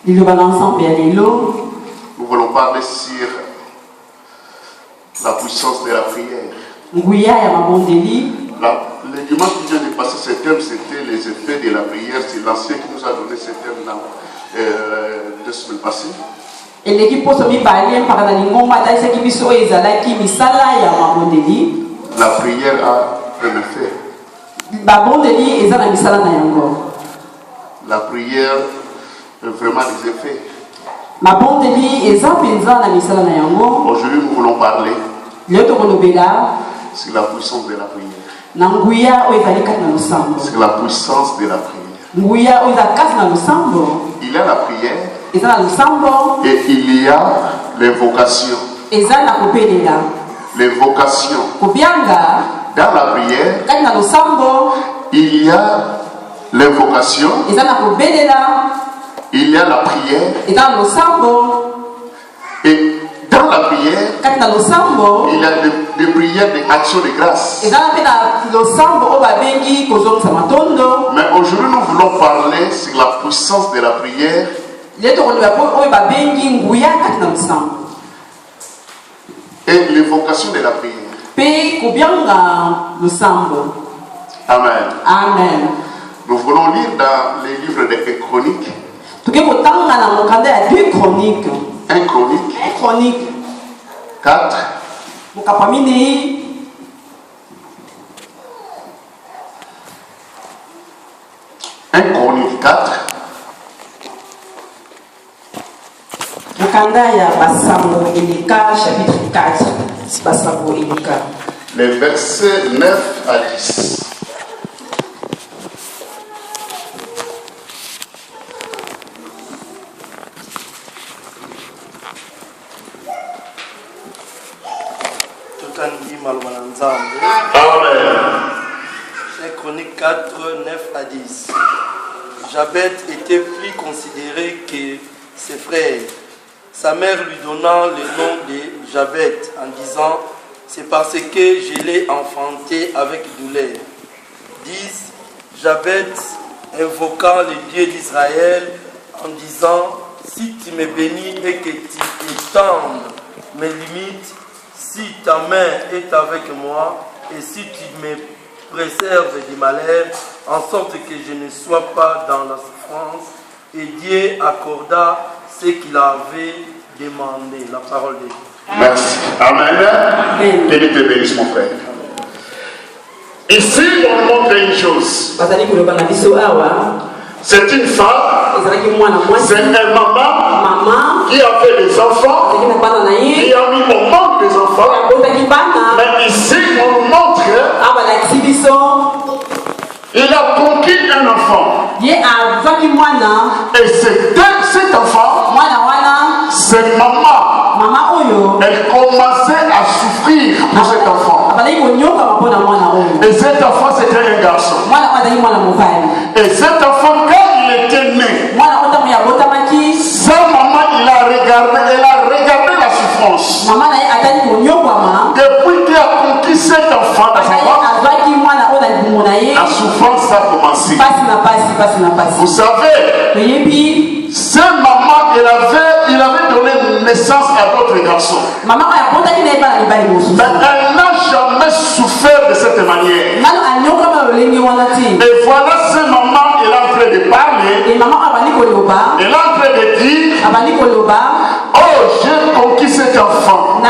Nous voulons parler sur la puissance de la prière. Le dimanche qui vient de passer, ce thème, c'était les effets de la prière. C'est l'ancien qui nous a donné ce thème dans 2 semaines passées. La prière a un effet. La prière a vraiment des effets. Aujourd'hui, nous voulons parler sur la puissance de la prière. C'est la puissance de la prière. Il y a la prière et il y a l'invocation. L'invocation. Dans la prière, il y a l'invocation, il y a la prière, et dans la prière, il y a des prières d'action de grâce. Mais aujourd'hui, nous voulons parler sur la puissance de la prière et l'évocation de la prière. Amen. Amen. Nous voulons lire dans les livres des Chroniques. 1 Chronique 4. 1 Chronique 4. Chapitre 4. Les versets 9 à 10. Amen. 1 Chronique 4, 9 à 10. Jabet était plus considéré que ses frères. Sa mère lui donna le nom de Jabet en disant: c'est parce que je l'ai enfanté avec douleur. 10. Jabet invoquant le Dieu d'Israël en disant: si tu me bénis et que tu étendes mes limites, si ta main est avec moi et si tu me préserves du malheur, en sorte que je ne sois pas dans la souffrance. Et Dieu accorda ce qu'il avait demandé. La parole de Dieu. Merci. Amen. Que Dieu te bénisse, mon frère. Ici, on nous montre une chose. C'est une femme, c'est un maman qui a fait des enfants, qui a mis au monde des enfants. Mais ici, on nous montre il a conquis un enfant. Et c'était cet enfant, cette maman, elle commençait à souffrir pour cet enfant. Et cet enfant, c'était un garçon. Et cet enfant, quand il était né, sa maman, elle a regardé la souffrance. Depuis qu'il a conquis cet enfant dans sa vie, la souffrance a commencé. Vous savez, cette maman, il avait donné naissance à d'autres garçons. Mais elle n'a jamais souffert de cette manière. Et voilà, cette maman, elle est en train de parler. Elle est en train de dire: oh, j'ai conquis cet enfant.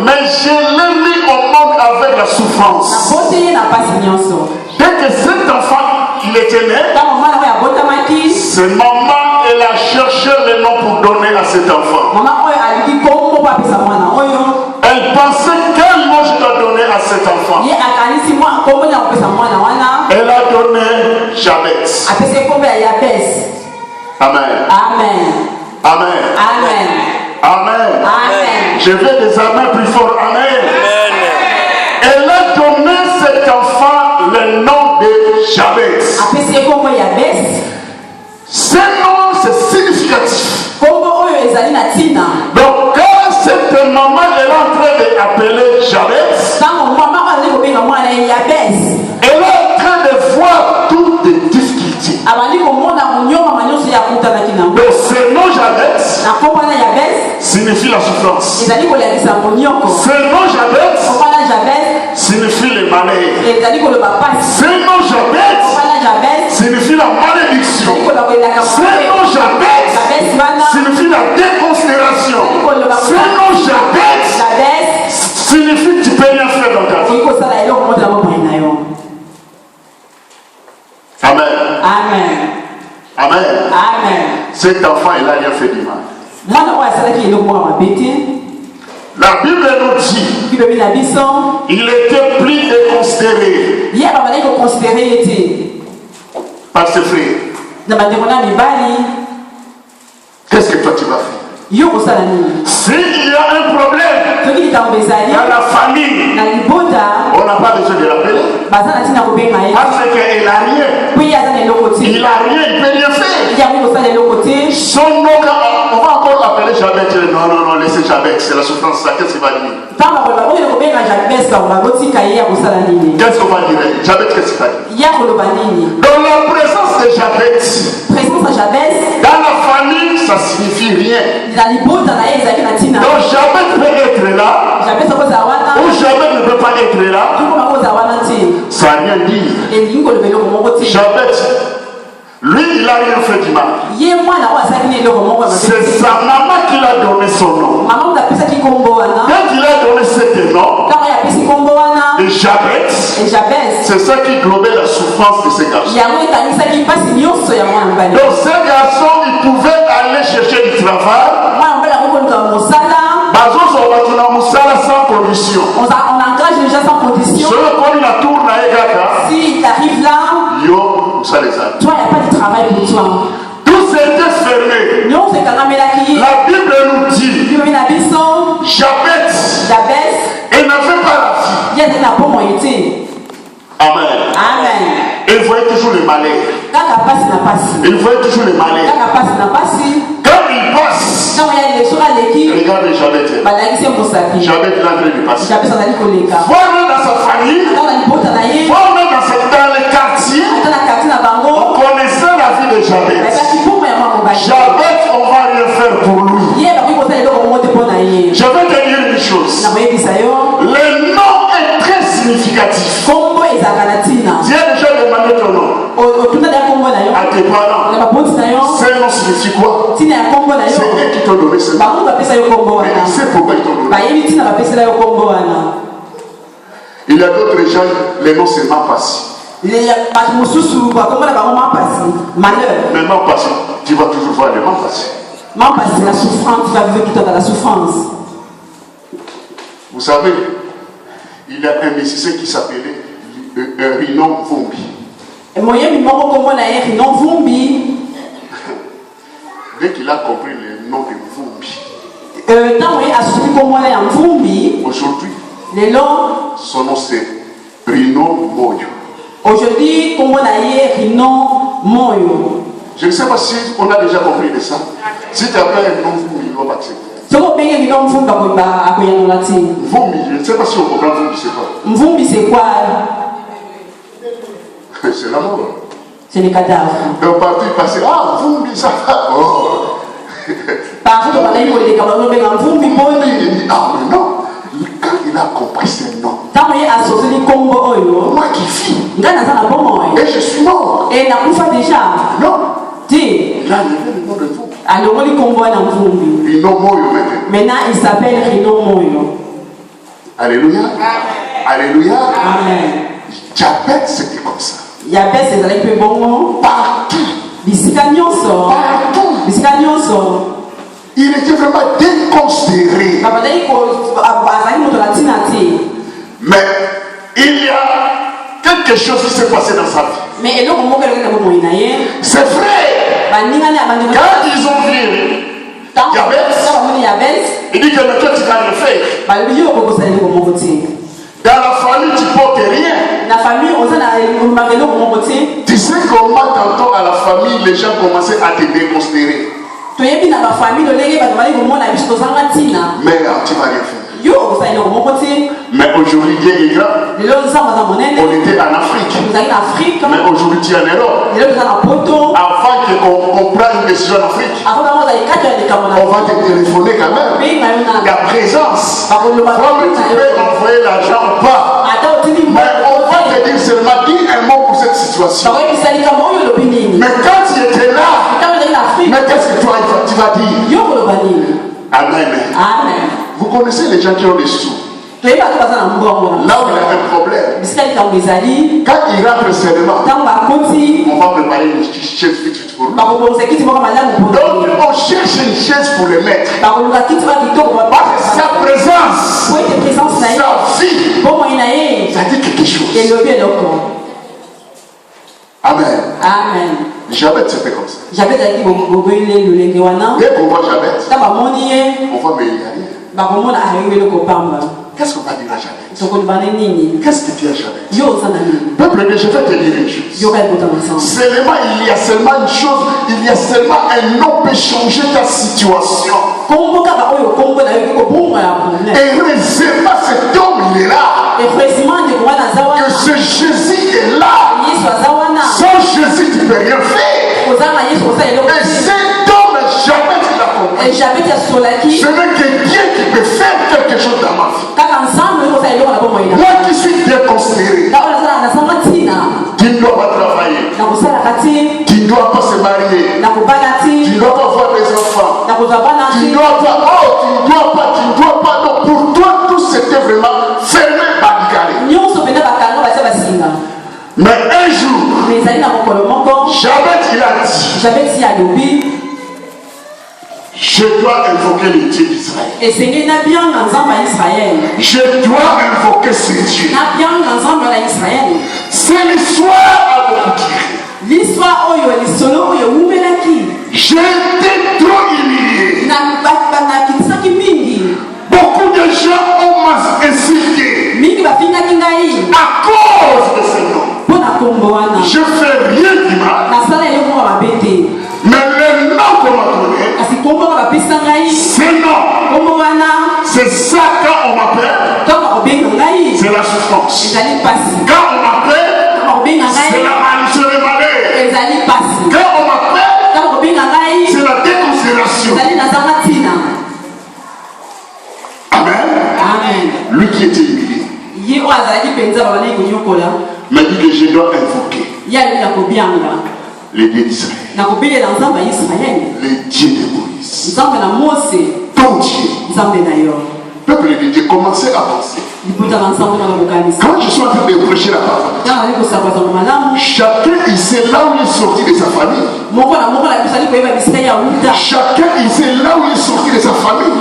Mais je l'ai mis au monde avec la souffrance. Dès que cet enfant il était né, cette maman elle a cherché le nom pour donner à cet enfant. Elle pensait quel nom je dois donner à cet enfant. Elle a donné Jabet. Amen. Amen. Amen. Amen. Amen. Amen. Je veux des amens plus forts. Amen. Elle a donné cet enfant le nom de Jabet. Ce nom, c'est significatif. Donc, quand cette maman est en train d'appeler Jabet, elle est en train de voir toutes les difficultés. signifie la souffrance. Ce nom Jabez signifie le malheur. Ce nom Jabez signifie la malédiction. Ce nom Jabez signifie la déconsidération. Ce nom Jabez signifie que tu peux rien faire dans ta vie. Amen. Amen. Amen. Amen. Cet enfant, il n'a rien fait du mal. La Bible nous dit il était pris et considéré par ses frères. Qu'est-ce que toi tu vas faire? S'il y a un problème dans la famille, on n'a pas besoin de l'appeler. Parce qu'il n'a rien. Il n'a rien, il ne peut rien faire. Son nom, on va encore l'appeler Jabez. Non, laissez Jabez, c'est la souffrance. Qu'est-ce qu'il va dire? Qu'est-ce qu'on va dire? Jabez, qu'est-ce qu'il va dire? Dans la présence de Jabez, dans la famille, ça ne signifie rien. Donc Jabez peut être là, ou Jabez ne peut pas être là. Ça n'a rien dit. Jabez, lui, il n'a rien fait du mal. C'est sa maman qui l'a donné son nom. Quand il a donné cet nom, et Jabez, c'est ça qui globait la souffrance de ces garçons. Donc ces garçons, ils pouvaient aller chercher du travail. Sans condition. On engage les gens sans condition. Si tu arrives là, toi, il n'y a pas de travail pour toi. Tout s'était fermé. La Bible nous dit Jabez, il n'avait pas la vie. Amen. Amen. Il voyait toujours le malheur. Il voyait toujours le malheur. Quand il passe, regarde Jabez. Jabez l'a vu de passer. Voir dans sa famille, voir dans le quartier, on connaissait la vie de Jabez. Jabez, on va rien faire pour lui. Je vais te dire une chose. Le nom est très significatif. Dieu a déjà demandé ton nom à tes parents. Ce nom signifie quoi? C'est eux qui t'ont donné ce nom. Mais il sait pourquoi ils t'ont donné. Il y a d'autres gens, les noms c'est mal passé. Mais mal passé, tu vas toujours voir les mal passés. La souffrance, tu vas vivre tout dans la souffrance. Vous savez, il y a un musicien qui s'appelait Rino Vumbi. Dès qu'il a compris le nom de Vumbi, aujourd'hui, son nom c'est Rino Moyo. Aujourd'hui, Rino Moyo. Je ne sais pas si on a déjà compris de ça. Si tu appelles un nom Vumbi, il va m'accepter. Vumbi, je ne sais pas si on comprend Vumbi, c'est quoi. Vumbi, c'est quoi? C'est la mort. C'est les cadavres. Donc, parti passé, ah, Vumbi, ça va. Oh. Partout, on a dit, Vumbi, ah, mais non. Quand il a compris ce nom, moi qui vis, et je suis mort. Et déjà. Non. Il a levé le nom de Vumbi. Rino Moyo maintenant, il s'appelle Rino Moyo. Alléluia. Alléluia. Amen. Jabez, c'était comme ça. Jabez, c'est un peu bon. Partout. Partout. Il était vraiment déconsidéré. Mais il y a quelque chose qui s'est passé dans sa vie. Ses frères, quand ils ont vu Jabez, il dit que mais toi tu vas le faire. Dans la famille, tu portes rien. Tu sais comment tantôt à la famille, les gens commençaient à te déconsidérer. Mais tu vas rien faire. Mais aujourd'hui, Dieu est grand. On était en Afrique. Mais aujourd'hui, tu es en Europe. Avant qu'on prenne une décision en Afrique, on va te téléphoner quand même. La présence. Comme tu peux envoyer l'argent ou pas. Mais on va te dire seulement, dis un mot pour cette situation. Mais quand tu étais là, mais qu'est-ce que tu vas dire? Amen. Vous connaissez les gens qui ont des sous. Là où il y a un problème, quand ils rentrent seulement, on va préparer une chaise fixe pour lui. Donc on cherche une chaise pour le mettre. Sa présence, sa vie, ça dit quelque chose. Amen. Jabet c'était comme ça. Dès qu'on voit Jabet, on va me qu'est-ce qu'on va dire à Jabet? Qu'est-ce que tu as Jabet? Peuple de je vais te dire une chose. Seulement, il y a seulement une chose, il y a seulement un nom peut changer ta situation. Et heureusement cet homme il est là. Que ce Jésus est là. Sans Jésus tu ne peux rien faire. Et cet homme jamais tu l'as compris. Ce n'est que Dieu qui peut faire quelque chose dans ma vie. Moi qui suis déconsidéré, tu ne dois pas travailler, tu ne dois pas se marier, tu ne dois pas avoir des enfants, tu ne dois pas, donc pour toi tout c'était vraiment fermé, barricadé. Mais un jour, Jabet il a dit, je dois invoquer le Dieu d'Israël. Je dois invoquer ce Dieu. C'est l'histoire à beaucoup dire. J'ai été trop humilié. Beaucoup de gens ont insulté à cause de ce nom. Je fais rien du mal. Mais le nom qu'on m'a donné, c'est non. C'est ça quand on m'appelle, c'est la souffrance. Quand on m'appelle, c'est la maladie, le malheur. Quand on m'appelle, c'est la déconsidération. Amen. Lui qui était humilié m'a dit que je dois invoquer le Dieu d'Israël. Le Dieu de Moïse. Ton Dieu. Peuple de Dieu, commencez à penser. Quand je suis en train de prêcher la parole, chacun il sait là où il est sorti de sa famille. Chacun il sait là où il est sorti de sa famille.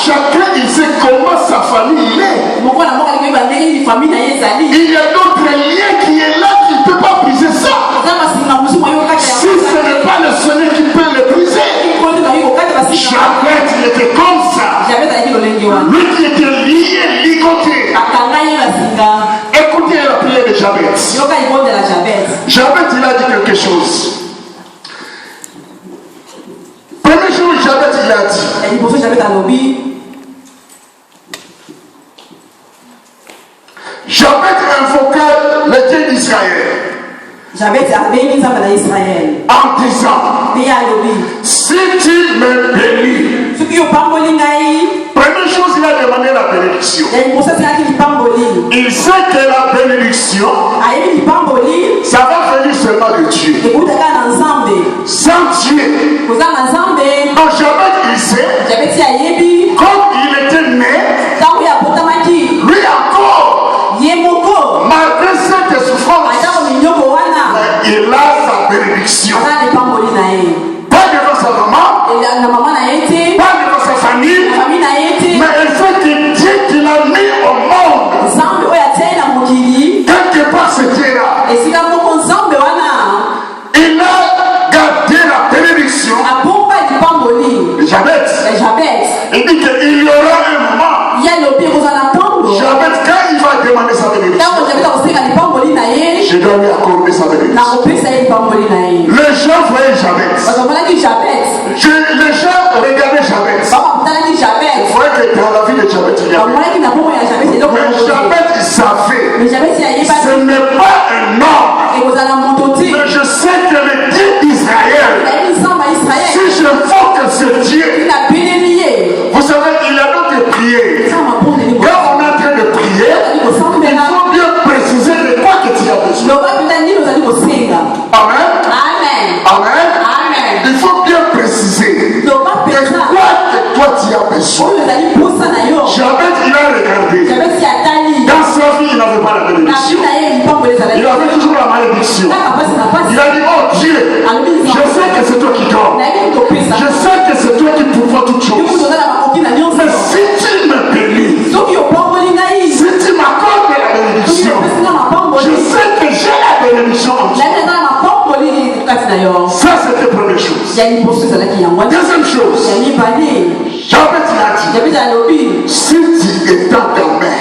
Chacun il sait comment sa famille il est. Il y a d'autres liens qui est là qui ne peut pas briser ça. Si ce n'est pas le Seigneur qui peut le briser. Jabet il était comme ça. Lui qui était lié, ligoté. Écoutez la prière de Jabet. Jabet il a dit quelque chose. Premier jour Jabet il a dit. Jabet invoqua le Dieu d'Israël. En disant, si tu me bénis, première chose, il a demandé la bénédiction. Il sait que la bénédiction, ça va venir seulement de Dieu. Sans Dieu. Donc Jabet, il sait, comme il était né, lui encore, malgré cette souffrance, il a sa bénédiction. Pas devant sa maman, pas devant sa famille, mais il fait que Dieu qui l'a mis au monde, quelque part c'était là. Il a gardé la bénédiction. Jabet, il dit qu'il y aura un moment. Jabet, quand il va demander sa bénédiction, je dois lui accorder sa bénédiction. Les gens voyaient Jabet. Les gens regardaient Jabet. Ils voyaient que dans savez, ce n'est pas un ordre. Mais je sais que le Dieu d'Israël, si je invoque ce Dieu, vous savez, il y a d'autres prières. Quand on est en train de prier, il faut bien préciser de quoi que tu as besoin. Amen. Amen. Il faut bien préciser de quoi que toi tu as besoin. Jabez, il a regardé. Dans sa vie, il n'avait pas la bénédiction. Il avait toujours la malédiction. Il a dit, oh Dieu, je sais que c'est toi qui donnes. Je sais que c'est toi qui pourvois toutes choses. Mais si tu me bénis, si tu m'accordes la bénédiction, je sais que j'ai la bénédiction en toi. Ça, c'est la première chose. Deuxième chose, Jabez l'a dit, si tu étends ta main,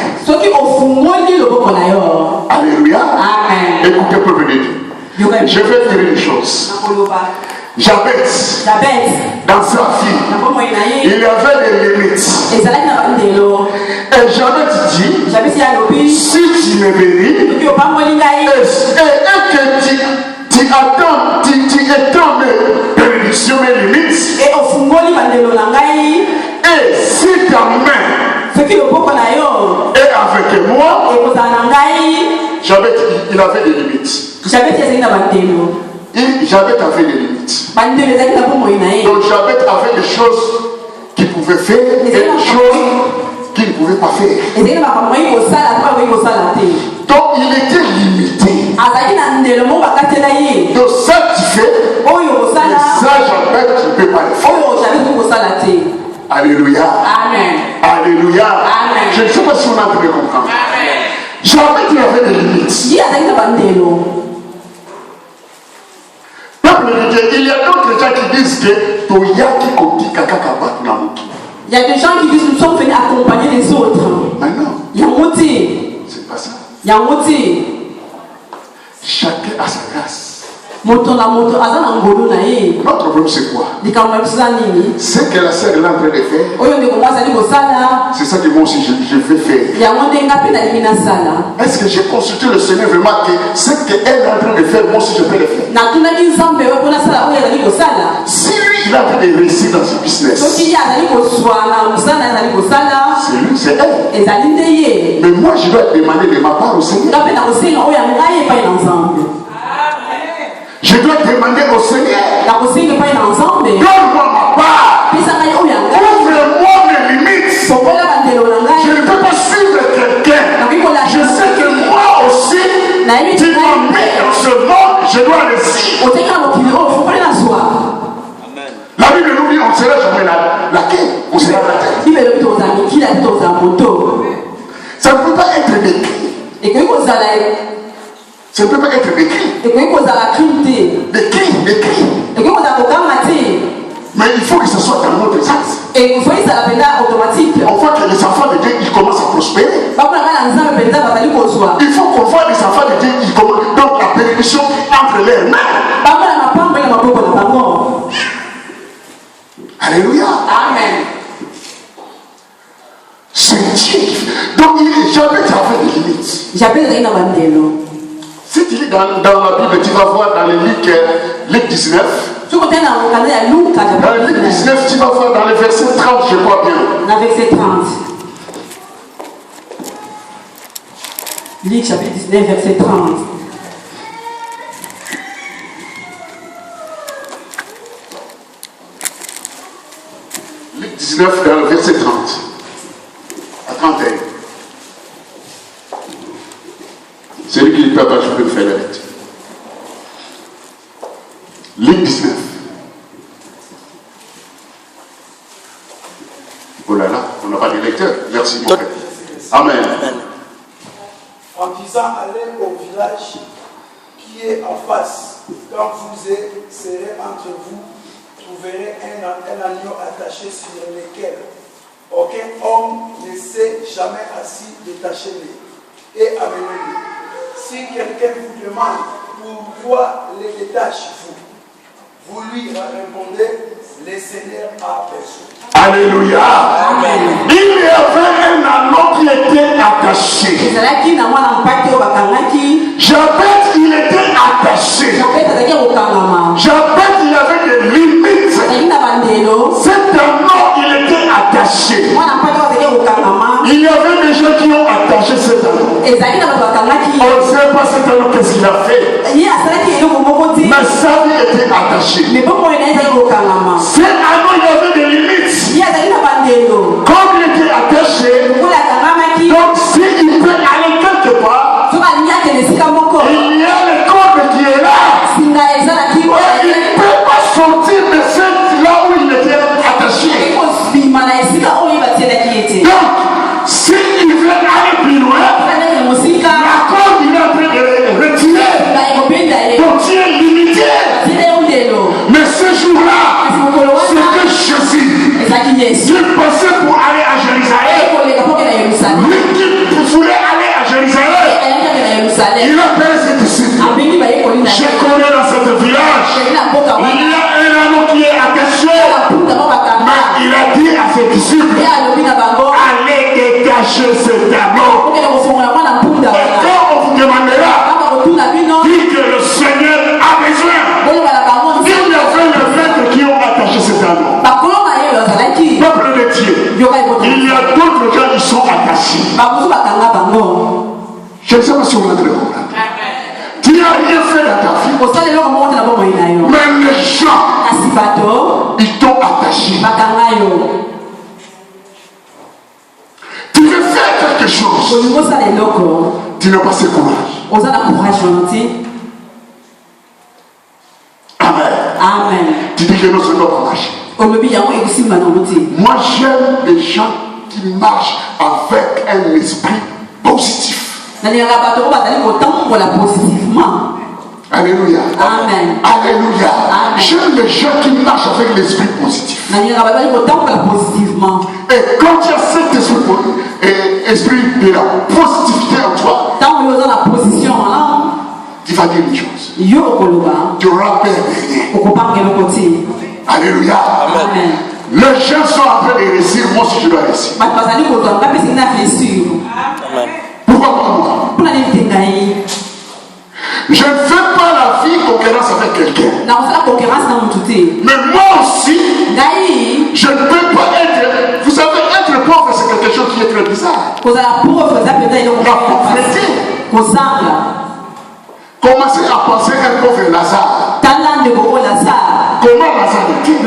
alléluia, écoutez, peuple de Dieu, je vais dire une chose. Jabez, dans sa vie, il y avait des limites. Et Jabez dit, si tu me bénis, et que tu étends mes bénédictions, mes limites, et si ta main est avec moi, Jabez, il avait des limites. Jabez avait des limites. Donc Jabez avait des choses qu'il pouvait faire et des choses qu'il ne pouvait pas faire. Donc il était limité. Donc ça tu fais, mais ça Jabez tu ne peux pas le faire. Alléluia. Amen. Alléluia. Amen. Je ne sais pas si on a pu comprendre. Jabez il avait des limites. Il y a d'autres gens qui disent que il y a des gens qui disent nous sommes venus accompagner les autres. Mais non. C'est pas ça. Chacun a sa grâce. Notre problème c'est quoi? C'est que la sœur est en train de faire. C'est ça que moi aussi je vais faire. Est-ce que j'ai consulté le Seigneur vraiment que ce qu'elle est en train de faire, moi aussi je peux le faire? Si lui il a en train de réussir dans ce business, c'est lui, c'est elle. Mais moi je dois demander de ma part au Seigneur. Je dois demander au Seigneur, donne-moi ma part, ouvre-moi mes limites. Je ne peux pas suivre quelqu'un. Je sais que moi aussi, tu m'as mis dans ce monde, je dois le suivre. La Bible nous dit on ne sera jamais la queue, on sera la tête. Ça ne peut pas être décrit. Ça ne peut pas être décrit. Mais il faut que ce soit dans notre sens. On voit que les enfants de Dieu ils commencent à prospérer. Il faut qu'on voit les enfants de Dieu ils commencent. Donc la bénédiction entre leurs mains. Alléluia. Amen. C'est Dieu. Donc Jabez avait des limites. Si tu lis dans la Bible, tu vas voir dans le Luc 19. Dans le Luc 19, tu vas voir dans le verset 30, je crois bien. Dans le verset 30. Luc chapitre 19, verset 30. Luc 19, dans le verset 30. À 31. Celui qui ne peut pas, je peux faire la lecture. Luc 19. Oh là là, on n'a pas de lecteur. Merci mon frère. Amen. En disant, allez au village qui est en face. Quand vous serez entre vous, trouverez un agneau attaché sur lequel aucun homme ne s'est jamais assis. Détachez-le et amenez-le. Si quelqu'un vous demande pourquoi les détache, vous lui répondez, le Seigneur a besoin. Alléluia. Amen. Il y avait un agneau qui il était attaché. Jabez, il était attaché. Jabez, il avait des limites. Cet amour, il était attaché. Il y avait des gens qui ont attaché cet amour. On ne sait pas cet amour qu'est-ce qu'il a fait. Mais sa vie était attachée. Cet amour, il avait des limites. Comme il était attaché, donc s'il peut aller quelque part, il y a le corps qui est là. Il ne peut pas sortir de là où il était attaché. Donc, s'il veut aller plus loin, la corde il est en train de retirer. Donc tu es limité. Mais ce jour-là, c'était Jésus. Il passait pour aller à Jérusalem. Lui qui voulait aller à Jérusalem, il a appelé ses disciples. Je connais dans ce village, il y a un anneau qui est attaché. Mais il a dit à ses disciples, allez détacher cet anneau. Et quand on vous demandera, dites que le Seigneur a besoin. Il y avait le maître qui ont attaché cet anneau. Peuple de Dieu, il y a d'autres gens qui sont attachés. Je ne sais pas si on va te répondre. Tu n'as rien fait dans ta vie. Mais les gens, ils t'ont attaché. Tu veux faire quelque chose. Tu n'as pas ce courage. Amen. Amen. Tu dis que non, ce ne doit pas marcher. Moi, j'aime les gens qui marchent avec un esprit positif. Alléluia. Amen. Alléluia. J'aime les gens qui marchent avec l'esprit positif. Et quand tu as cet esprit de la positivité en toi, tu vas dire une chose. Tu auras peur de rien. Alléluia. Amen. Les gens sont en train de réussir, moi aussi je dois réussir. Amen. Pourquoi pas moi? Je ne fais pas la vie concurrence avec quelqu'un. Mais moi aussi, je ne peux pas être. Vous savez, être pauvre, c'est quelque chose qui est très bizarre. La pauvreté. Commencez à penser un pauvre Lazare. Comment Lazare était?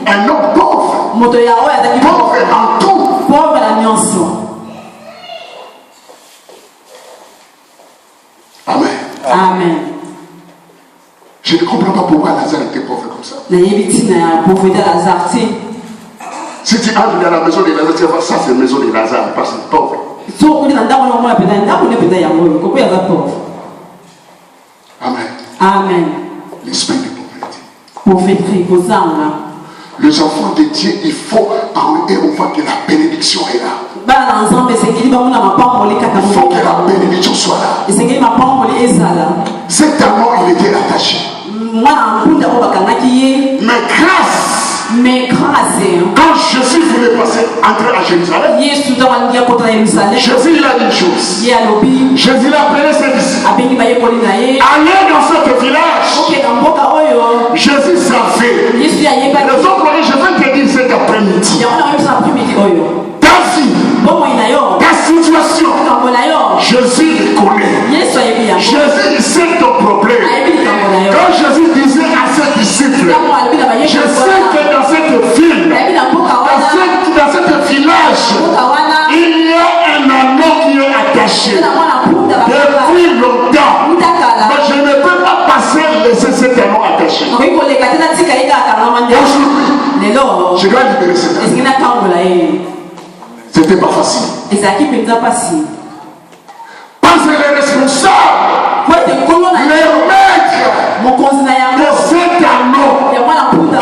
Un homme pauvre. Pauvre en tout. Amen. Amen. Je ne comprends pas pourquoi Lazare était pauvre comme ça. Si tu entres dans la maison de Lazare, tu vas voir ça, c'est la maison de Lazare, parce que c'est pauvre. Amen. Amen. L'esprit de pauvreté. Les enfants de Dieu, il faut et on voit que la bénédiction est là. Il faut que la bénédiction soit là. Cet amour, il était attaché. Mais grâce, quand Jésus voulait passer, entrer à Jérusalem, Jésus il a dit une chose. Jésus a appelé ses disciples. Allez dans ce village. Jésus savait. Les autres, je vais te dire cet après-midi. Ta vie, ta situation, Jésus le connaît. Jésus il sait ton problème. Quand Jésus disait à ses disciples, je sais que dans cette ville, dans ce village, il y a un anneau qui est attaché depuis longtemps. Mais je ne peux pas passer laisser cet anneau attaché. Aujourd'hui, je dois libérer cet anneau. C'était pas facile. Parce que les responsables, les maîtres de cet anneau,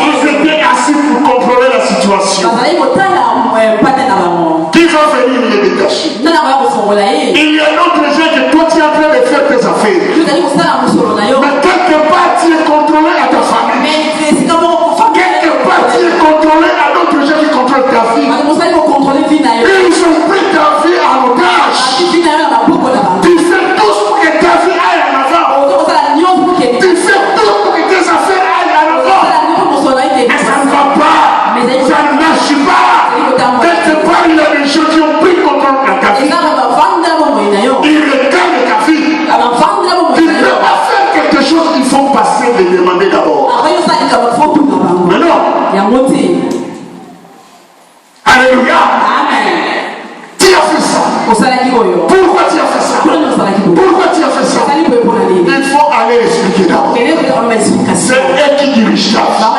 ils étaient assis pour contrôler la situation. Qui va venir les détacher? Il y a d'autres gens que toi tu es en train de faire tes affaires. Mais quelque part tu es contrôlé à ta famille. Quelque part tu es contrôlé à d'autres gens qui contrôlent ta vie. Ils ont pris ta dirige ta vie.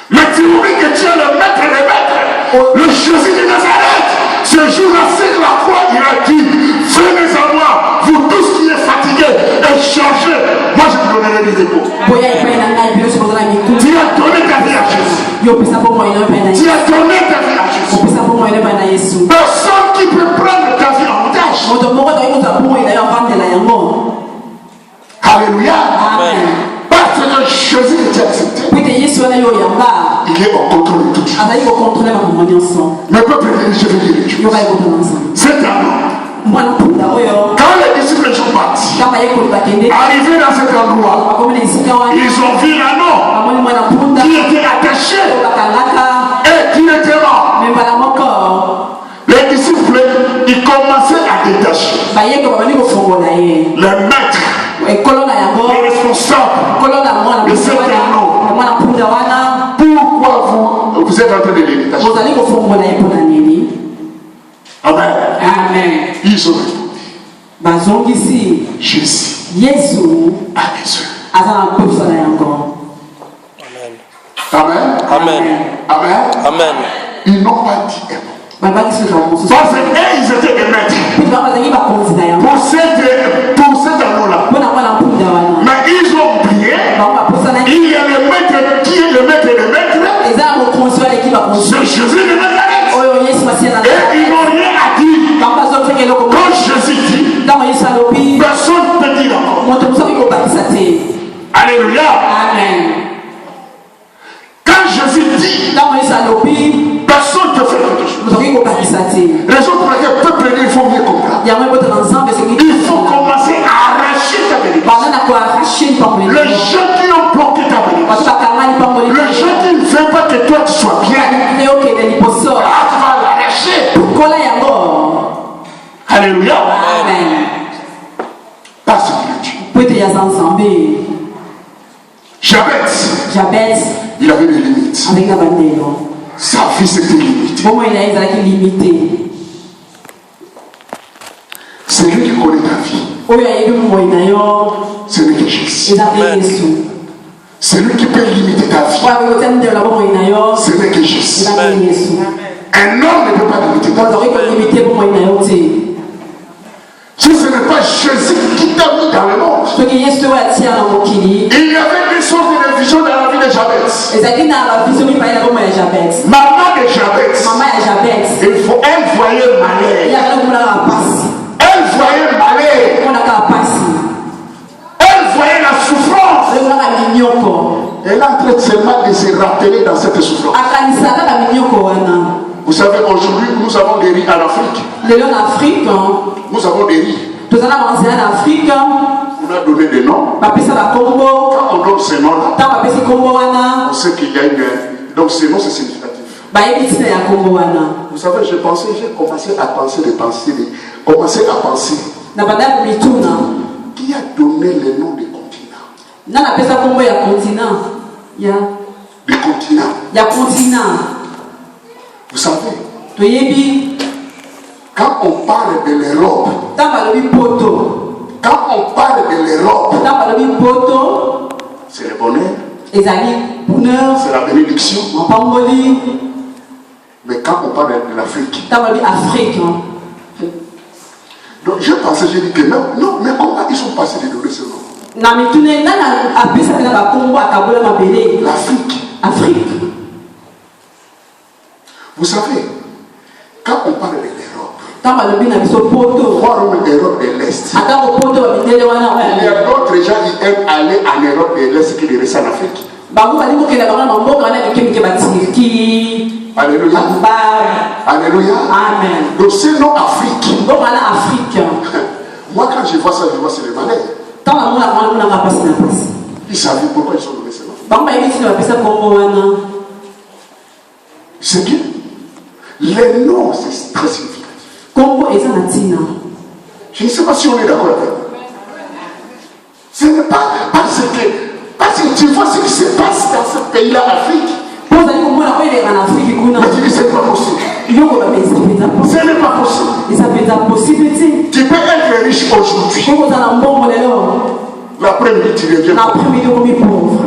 Mais tu oublies que tu es le maître des maîtres. Le Jésus de Nazareth, ce jour-là, sur la croix, il a dit, venez à moi, vous tous qui êtes fatigués et chargés, moi je vous donnerai des dépôts. Tu as donné ta vie à Jésus. Tu as donné ta vie à Jésus. Personne qui peut prendre ta vie en otage. Alléluia. Amen. Parce que Jésus était accepté. Il est en contrôle de tout. Mais peuple, je vais dire une chose. C'est un homme. Quand les disciples sont partis, arrivés dans cet endroit, ils ont vu l'anneau qui était attaché et qui était mort. Les disciples, ils commençaient à détacher. Les maîtres, les responsables de cet anneau. Pourquoi vous êtes en train de les détacher? Amen. Amen. Ils ont répondu. Jésus a besoin. Amen. Amen. Amen. Amen. Ils n'ont pas dit un mot. Parce qu'ils étaient des maîtres. Pour cet anneau-là. Mais ils ont oublié. Il y a le maître qui est le maître des maîtres. C'est Jésus de Nazareth. Et ils n'ont rien à dire. Quand Jésus dit, personne ne peut dire encore. Alléluia. Amen. Quand Jésus dit, personne ne peut faire quelque chose. Raison pour laquelle le peuple, il faut mieux comprendre. Il faut commencer à arracher ta bénédiction. Les gens qui ont bloqué ta bénédiction, les gens qui ne veulent pas que toi tu sois bien, tu vas l'arracher. Alléluia. Amen. Parce que Dieu. Jabez, il avait des limites. Sa vie c'était limitée. C'est lui qui connaît ta vie. C'est lui qui est Jésus. C'est lui qui peut limiter ta vie. C'est lui qui est Jésus. Un homme ne peut pas limiter ta vie. Si ce n'est pas Jésus qui t'a mis dans le monde, il y avait des sources de vision dans la vie de Jabez. Maman de Jabez, elle voyait malheur. Elle voyait malheur. Elle voyait la souffrance. Elle est en train seulement de se rappeler dans cette souffrance. Vous savez, aujourd'hui, nous avons des riz en Afrique. Nous avons des riz. On a donné des noms. Quand on donne ces noms-là, on sait qu'il y a une. Donc ces noms, c'est significatif. Vous savez, j'ai commencé à penser qui a donné les noms des continents. Des continents. Vous savez, quand on parle de l'Europe, c'est le bonheur, c'est la bénédiction. Mais quand on parle de l'Afrique, donc j'ai pensé, j'ai dit que non, mais comment ils sont passés de donner ce nom? L'Afrique. Vous savez, quand on parle de l'Europe, Europe de l'Est, il y a d'autres gens qui aiment aller en Europe de l'Est qui restent en Afrique. Alléluia. Alléluia. Amen. Donc c'est non Afrique. Moi quand je vois ça, je vois c'est le malheur. Ils savent pourquoi ils sont donnés ce nom. C'est bien. Les noms, c'est très significatif. Je ne sais pas si on est d'accord avec vous. Ce n'est pas parce que tu vois ce qui se passe dans ce pays-là, Afrique. Mais tu dis c'est pas possible. Ce n'est pas possible. Tu peux être riche aujourd'hui. L'après-midi, tu reviens. L'après-midi, comme pauvre.